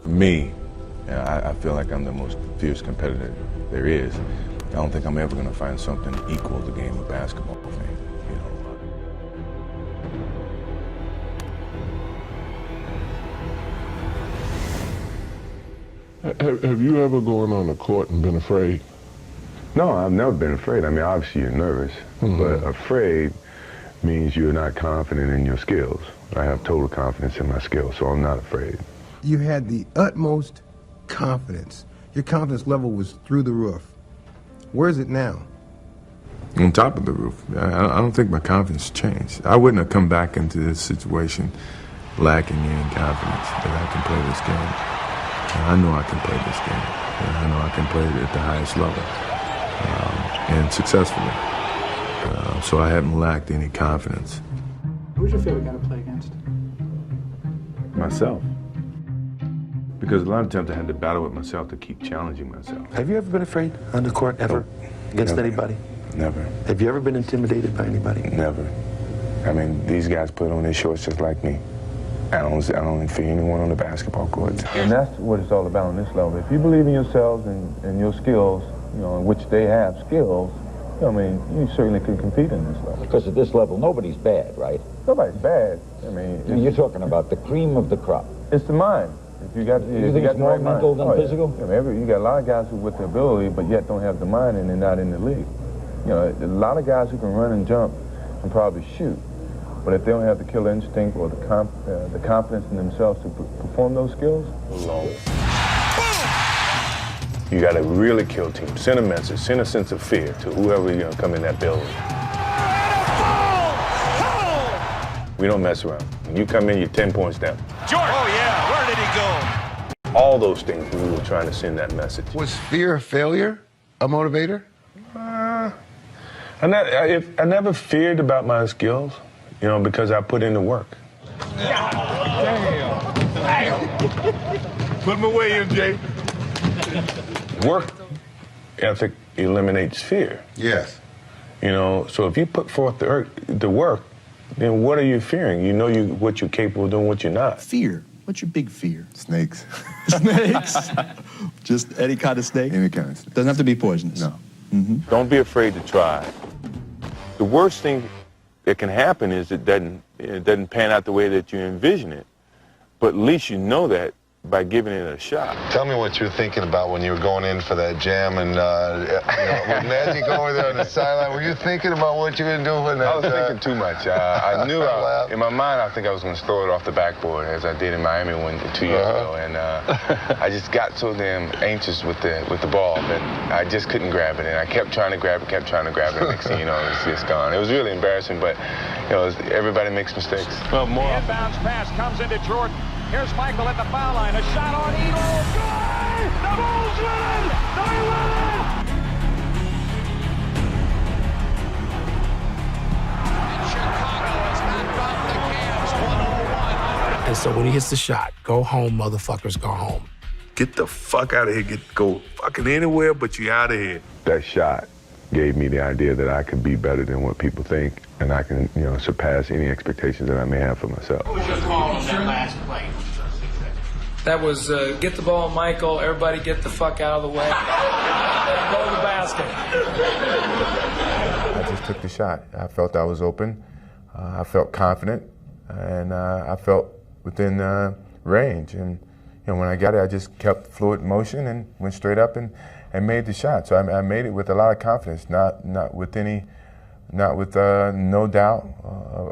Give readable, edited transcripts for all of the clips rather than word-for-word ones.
Me, I feel like I'm the most fierce competitor there is. I don't think I'm ever going to find something equal to the game of basketball for me. Have you ever gone on the court and been afraid? No, I've never been afraid. I mean, obviously you're nervous, but afraid means you're not confident in your skills. I have total confidence in my skills, so I'm not afraid. You had the utmost confidence. Your confidence level was through the roof. Where is it now? On top of the roof. I don't think my confidence changed. I wouldn't have come back into this situation lacking in confidence that I can play this game. I know I can play this game. I know I can play it at the highest level and successfully. So I haven't lacked any confidence. Who's your favorite guy to play against? Myself. Because a lot of times I had to battle with myself to keep challenging myself. Have you ever been afraid on the court, ever? Against Never. anybody? Never. Have you ever been intimidated by anybody? Never. I mean, these guys put on their shorts just like me. I don't fear anyone on the basketball court. And that's what it's all about on this level. If you believe in yourselves and your skills, you know, in which they have skills, you know, I mean, you certainly can compete in this level. Because at this level, nobody's bad, right? Nobody's bad. I mean, You're talking about the cream of the crop. it's the mind. If you got, You think it's more mental than physical? Yeah. I mean, you got a lot of guys who with the ability, but yet don't have the mind, and they're not in the league. You know, a lot of guys who can run and jump and probably shoot, but if they don't have the killer instinct or the confidence in themselves to perform those skills, alone. You got to really kill team. Send a message, send a sense of fear to whoever you're going to come in that building. We don't mess around. When you come in, you're 10 points down. Jordan! Oh, yeah. Where did he go? All those things we were trying to send that message. Was fear of failure a motivator? I never feared about my skills, you know, because I put in the work. Damn. Put him away, MJ. Work ethic eliminates fear. Yes. You know, so if you put forth the work, then what are you fearing? You know what you're capable of doing, what you're not. Fear. What's your big fear? Snakes. Snakes? Just any kind of snake? Any kind of snake. Doesn't have to be poisonous. No. Don't be afraid to try. The worst thing that can happen is it doesn't pan out the way that you envision it. But at least you know that by giving it a shot. Tell me what you were thinking about when you were going in for that jam and with Magic over there on the sideline. Were you thinking about what you were doing? I was thinking too much. I knew in my mind I think I was going to throw it off the backboard as I did in Miami 2 years ago, and I just got so damn anxious with the ball that I just couldn't grab it, and I kept trying to grab it, and next thing you know, it's just gone. It was really embarrassing, but you know, everybody makes mistakes. Well, more. The inbounds pass comes into Jordan. Here's Michael at the foul line. A shot on Elo. Good! The Bulls win! They win! Chicago has knocked off the Cavs 101. And so when he hits the shot, go home, motherfuckers, go home. Get the fuck out of here. Go fucking anywhere, but you out of here. That shot gave me the idea that I could be better than what people think, and I can, you know, surpass any expectations that I may have for myself. What was your call on that last play? That was get the ball, Michael. Everybody get the fuck out of the way. Go to the basket. I just took the shot. I felt I was open. I felt confident, and I felt within range. And you know, when I got it, I just kept fluid motion and went straight up and made the shot. So I made it with a lot of confidence, not with no doubt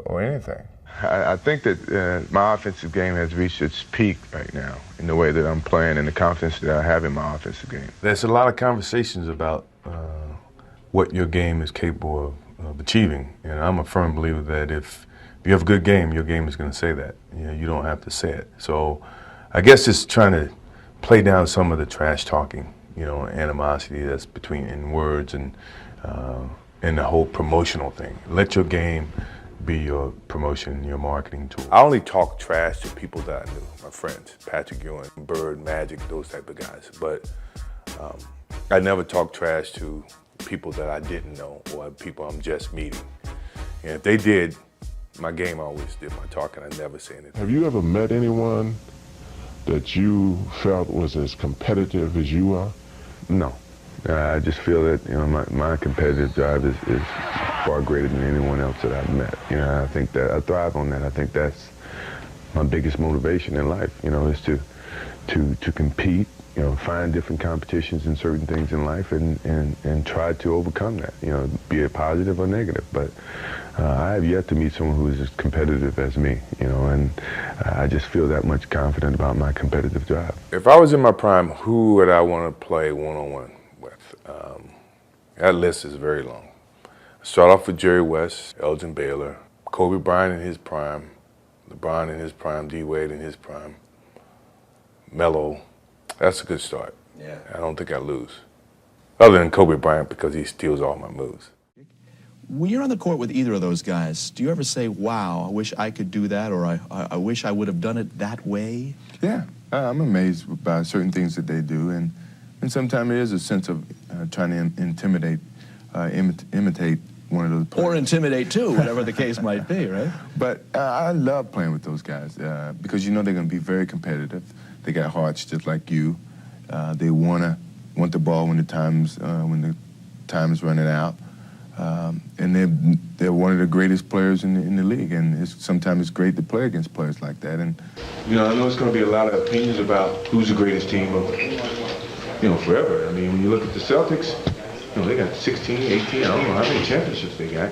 or anything. I think that my offensive game has reached its peak right now in the way that I'm playing and the confidence that I have in my offensive game. There's a lot of conversations about what your game is capable of achieving, and I'm a firm believer that if you have a good game, your game is going to say that. You know, you don't have to say it. So I guess just trying to play down some of the trash talking, you know, animosity that's in words and the whole promotional thing. Let your game be your promotion, your marketing tool. I only talk trash to people that I knew, my friends, Patrick Ewing, Bird, Magic, those type of guys. But I never talk trash to people that I didn't know or people I'm just meeting. And if they did, my game always did my talking. I never say anything. Have you ever met anyone that you felt was as competitive as you are? No. I just feel that, you know, my competitive drive is far greater than anyone else that I've met. You know, I think that I thrive on that. I think that's my biggest motivation in life, you know, is to compete, you know, find different competitions in certain things in life and try to overcome that, you know, be it positive or negative. But I have yet to meet someone who is as competitive as me, you know, and I just feel that much confident about my competitive drive. If I was in my prime, who would I want to play one-on-one with? That list is very long. Start off with Jerry West, Elgin Baylor, Kobe Bryant in his prime, LeBron in his prime, D. Wade in his prime, Melo. That's a good start. Yeah. I don't think I lose. Other than Kobe Bryant, because he steals all my moves. When you're on the court with either of those guys, do you ever say, wow, I wish I could do that, or I wish I would have done it that way? Yeah, I'm amazed by certain things that they do, and sometimes there is a sense of trying to imitate one of those players. Or intimidate, too, whatever the case might be, right? But I love playing with those guys because you know they're going to be very competitive. They got hearts just like you. They want the ball when the time is running out. And they're one of the greatest players in the league, and sometimes it's great to play against players like that. And you know, I know it's going to be a lot of opinions about who's the greatest team of, you know, forever. I mean, when you look at the Celtics, you know, they got 16, 18, I don't know how many championships they got,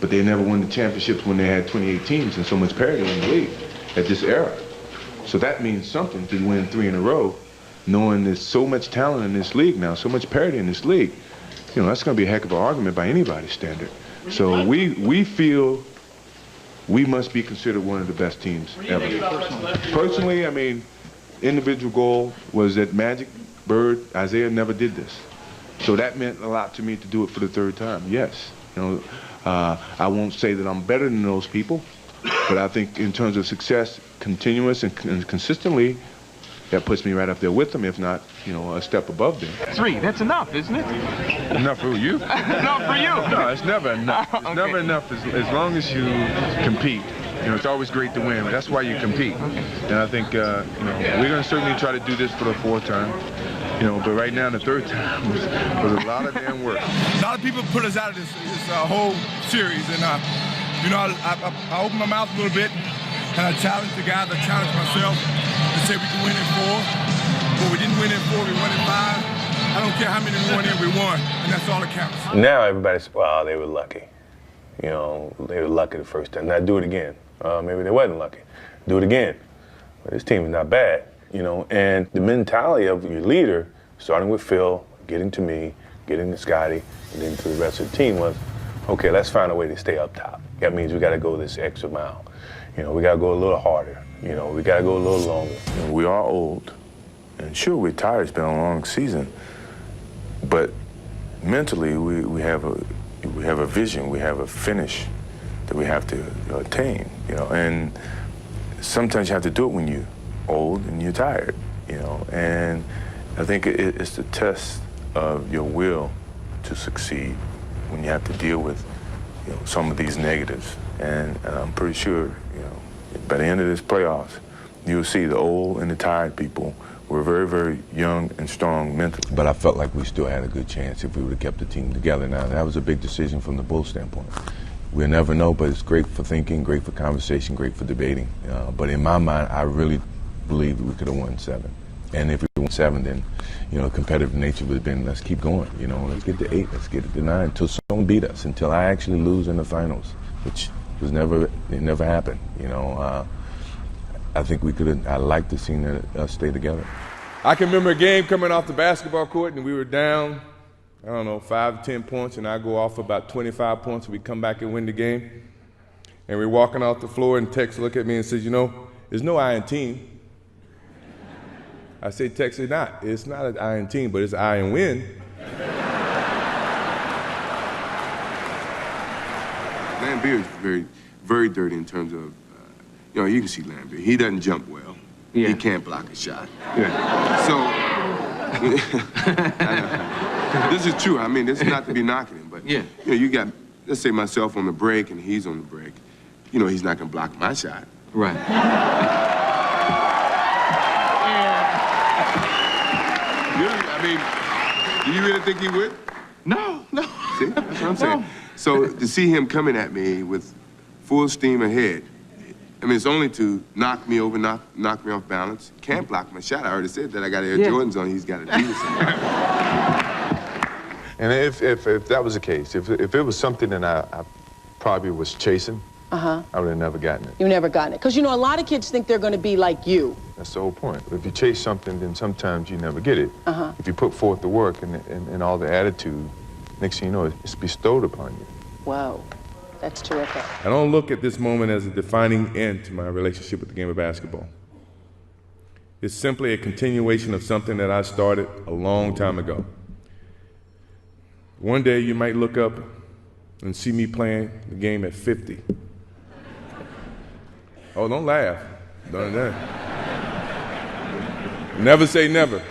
but they never won the championships when they had 28 teams and so much parity in the league at this era. So that means something to win 3 in a row, knowing there's so much talent in this league now, so much parity in this league. You know, that's going to be a heck of an argument by anybody's standard. So we feel we must be considered one of the best teams ever. Personally, I mean, individual goal was that Magic, Bird, Isaiah never did this. So that meant a lot to me to do it for the 3rd time, yes. You know, I won't say that I'm better than those people, but I think in terms of success, continuous and consistently, that puts me right up there with them, if not, you know, a step above them. 3, that's enough, isn't it? Enough for you? Enough for you. No, it's never enough. It's never enough as long as you compete. You know, it's always great to win, but that's why you compete. And I think, you know, we're going to certainly try to do this for the 4th time. You know, but right now, the 3rd time was a lot of damn work. A lot of people put us out of this whole series, and, you know, I opened my mouth a little bit, and I challenged the guys, I challenged myself. They said we can win in 4, but we didn't win in 4, we won in 5. I don't care how many we won in, we won, and that's all that counts. Now everybody's, well, they were lucky. You know, they were lucky the first time. Now do it again. Maybe they wasn't lucky. Do it again. But this team is not bad, you know, and the mentality of your leader, starting with Phil, getting to me, getting to Scotty, and then to the rest of the team was, okay, let's find a way to stay up top. That means we got to go this extra mile. You know, we got to go a little harder. You know, we got to go a little longer. You know, we are old, and sure, we're tired. It's been a long season, but mentally, we have a vision. We have a finish that we have to attain. You know, and sometimes you have to do it when you're old and you're tired. You know, and I think it's the test of your will to succeed when you have to deal with, you know, some of these negatives. And I'm pretty sure, you know, by the end of this playoffs, you'll see the old and the tired people were very, very young and strong mentally. But I felt like we still had a good chance if we would have kept the team together. Now, that was a big decision from the Bulls standpoint. We'll never know, but it's great for thinking, great for conversation, great for debating. But in my mind, I really believe we could have won 7. And if we won 7, then, you know, competitive nature would have been, let's keep going. You know, let's get to 8, let's get to 9, until someone beat us, until I actually lose in the finals, which was never happened. You know, I think we could have. I like to see us stay together. I can remember a game coming off the basketball court, and we were down, I don't know, 5 to 10 points, and I go off about 25 points, and we come back and win the game. And we're walking off the floor, and Tex looked at me and says, you know, there's no I in team. I said, Tex, it's not an I in team, but it's I in win. Lambeer is very, very dirty in terms of, you know, you can see Lambeer. He doesn't jump well. Yeah. He can't block a shot. Yeah. So, this is true. I mean, this is not to be knocking him, but, yeah. You know, you got, let's say myself on the break and he's on the break. You know, he's not going to block my shot. Right. mean, do you really think he would? No. See, that's what I'm saying. So to see him coming at me with full steam ahead, I mean, it's only to knock me over, knock me off balance. Can't block my shot. I already said that. I got Air Jordans on. He's got to do something. And if that was the case, if it was something that I probably was chasing, I would have never gotten it. You've never gotten it. Because, you know, a lot of kids think they're going to be like you. That's the whole point. If you chase something, then sometimes you never get it. If you put forth the work and all the attitude, next thing you know, it's bestowed upon you. Wow. That's terrific. I don't look at this moment as a defining end to my relationship with the game of basketball. It's simply a continuation of something that I started a long time ago. One day you might look up and see me playing the game at 50. Oh, don't laugh. Don't never say never.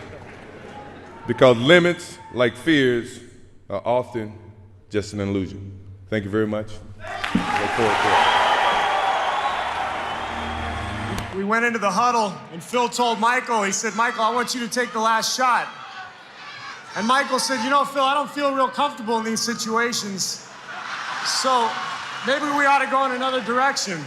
Because limits, like fears, are often just an illusion. Thank you very much. Look forward to it. We went into the huddle, and Phil told Michael, he said, Michael, I want you to take the last shot. And Michael said, you know, Phil, I don't feel real comfortable in these situations, so maybe we ought to go in another direction.